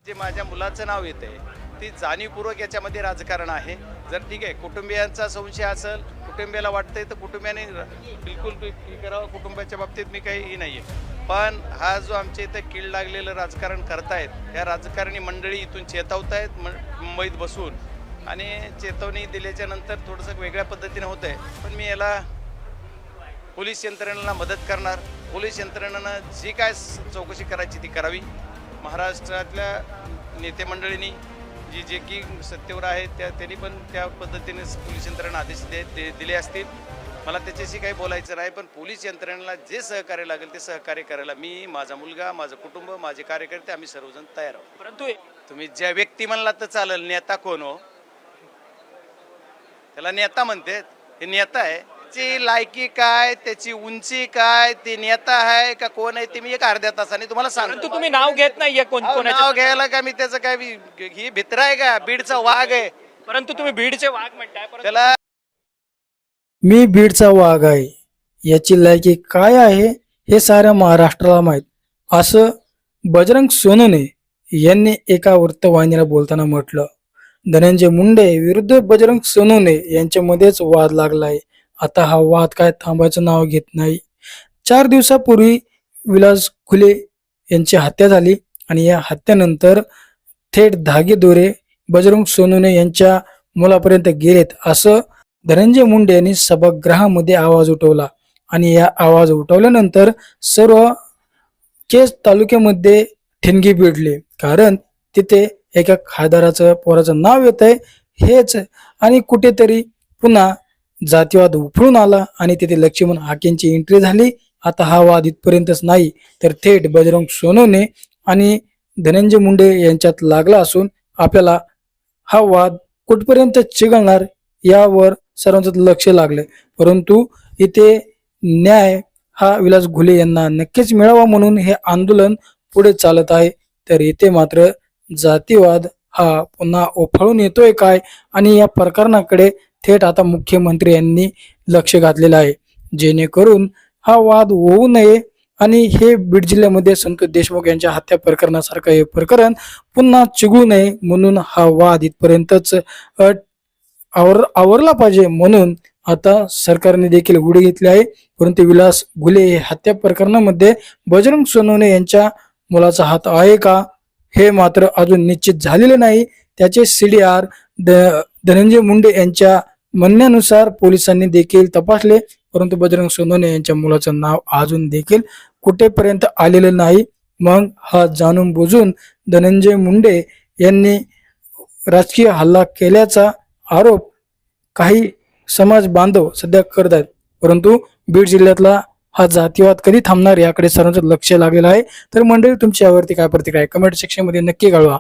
जे माझ्या मुलाचं नाव येतंय ती जाणीवपूर्वक याच्यामध्ये राजकारण आहे. जर ठीक आहे कुटुंबियांचा संशय असेल, कुटुंबियाला वाटतंय तर कुटुंबियाने बिलकुल हे करावं. कुटुंबाच्या बाबतीत मी काही नाही आहे, पण हा जो आमच्या इथं कीड लागलेलं राजकारण करतायत, त्या राजकारणी मंडळी इथून चेतवतायत मुंबईत बसून, आणि चेतवणी दिल्याच्या नंतर थोडंसं वेगळ्या पद्धतीने होत आहे. पण मी याला पोलीस यंत्रणेला मदत करणार. पोलीस यंत्रणेनं जी काय चौकशी करायची ती करावी. महाराष्ट्रातल्या नेते मंडळींनी जे की सत्तेवर आहेत त्यांनी पण त्या पद्धतीने पोलीस यंत्रणा आदेश दिले असतील. मला त्याच्याशी काही बोलायचं नाही, पण पोलीस यंत्रणेला जे सहकार्य लागेल ते सहकार्य करायला मी, माझा मुलगा, माझं कुटुंब, माझे कार्यकर्ते आम्ही सर्वजण तयार आहोत. परंतु तुम्ही ज्या व्यक्ती म्हणला तर चालेल. नेता कोण हो? त्याला नेता म्हणते. हे नेता आहे, त्याची लायकी काय, त्याची उंची काय, ते नेता आहे का कोण आहे ते मी एक अर्ध्या तासाने तुम्हाला सांगतो. परंतु तुम्ही नाव घेत नाहीये कोणाचे. नाव घ्यायला का मी त्याचं काय ही भित्र आहे का? बीडचा वाघ आहे. परंतु तुम्ही बीडचे वाघ म्हणताय. त्याला मी बीडचा वाघ आहे, याची लायकी काय आहे हे साऱ्या महाराष्ट्राला माहीत, असं बजरंग सोनवणे यांनी एका वृत्तवाहिनीला बोलताना म्हटलं. धनंजय मुंडे विरुद्ध बजरंग सोनवणे यांच्यामध्येच वाद लागलाय. आता हा वाद काय थांबायचं नाव घेत नाही. 4 दिवसापूर्वी विलास खुले यांची हत्या झाली आणि या हत्येनंतर थेट धागेदोरे बजरंग सोनवणे यांच्या मुलापर्यंत गेलेत, असं धनंजय मुंडे यांनी सभागृहामध्ये आवाज उठवला. आणि या आवाज उठवल्यानंतर सर्व केज तालुक्यामध्ये ठिणगी भिडली, कारण तिथे एका खासदाराचं पोराचं नाव येत आहे हेच, आणि कुठेतरी पुन्हा जातीवाद उफळून आला आणि तिथे लक्ष्मण हाकेंची एंट्री झाली. आता हा वाद इथपर्यंतच नाही तर थेट बजरंग सोनवणे आणि धनंजय मुंडे यांच्यात लागला असून आपल्याला हा वाद कुठपर्यंत चिघळणार यावर सर्वांचं लक्ष लागले. परंतु इथे न्याय हा विलास घुले यांना नक्कीच मिळावा म्हणून हे आंदोलन पुढे चालत आहे. तर इथे मात्र जातीवाद हा पुन्हा उफाळून येतोय काय, आणि या प्रकरणाकडे थेट आता मुख्यमंत्री यांनी लक्ष घातलेलं आहे, जेणेकरून हा वाद होऊ नये आणि हे बीड जिल्ह्यामध्ये संतोष देशमुख यांच्या हत्या प्रकरणासारखं हे प्रकरण पुन्हा चिघळू नये म्हणून हा वाद इथपर्यंतच आवरला पाहिजे. म्हणून आता सरकारने देखील उडी घेतली आहे. परंतु विलास घुले हत्या प्रकरणामध्ये बजरंग सोनवणे यांच्या मुलाचा हात आहे का हे मात्र अजून निश्चित झालेले नाही. त्याचे CDR धनंजय मुंडे यांच्या म्हणण्यानुसार पोलिसांनी देखील तपासले, परंतु बजरंग सोनवणे यांच्या मुलाचं नाव अजून देखील कुठेपर्यंत आलेलं नाही. मग हा जाणून बुजून धनंजय मुंडे यांनी राजकीय हल्ला केल्याचा आरोप काही समाज बांधव सध्या करत आहेत. परंतु बीड जिल्ह्यातला हा जातीवाद कधी थांबणार याकडे सर्वांचं लक्ष लागलेलं आहे. तर मंडळी, तुमची यावरती काय प्रतिक्रिया कमेंट सेक्शन मध्ये नक्की कळवा.